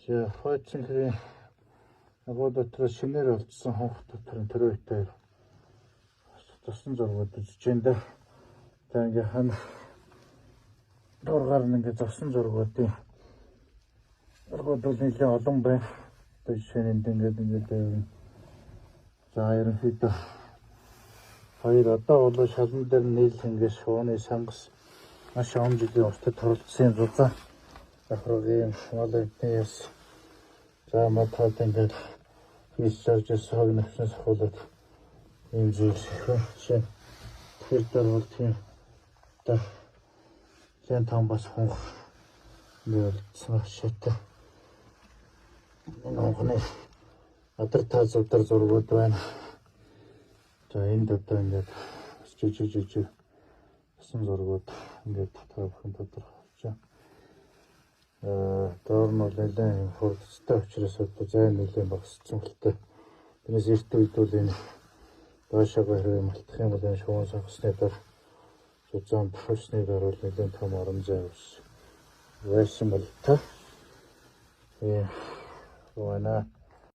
За хойцны агуу дотор шинээр олдсон хонх дотор нь тэр үедээ тосон зургууд үзэж энэ та ингээ хан дургаар нь ингээ зосон зургуудын зургууд бол нэлээд олон байна. Одоо жишээ нь ингээд за ерөнхийдөө хоёр одоо бол шалан дээр нийл ингээ шууны сангас маш олон жилийн уртад торлцсон зузаан ахрын малайтээс за матад ингээд хийсэрж сог навчнаас хуулаад ийм зүйл шиг тэр дээр бол тийм та хэн том бас хонх нэрсэн шатаа нохны адар та зурдар зургууд байна. За энд одоо ингээд жижиг сан зургууд ингээд тавхан тодорхойлж байна. Доор нь бол нэлээд хурдтай учраас одоо зай нэлээд багассан хэлтэй. Тэрнээс эрт үед бол энэ доошоо хэрэг малтах юм бол энэ шуун сангасны дор зузаан бохсны дор бол нэлээд том орон зай байсан бол та. Вана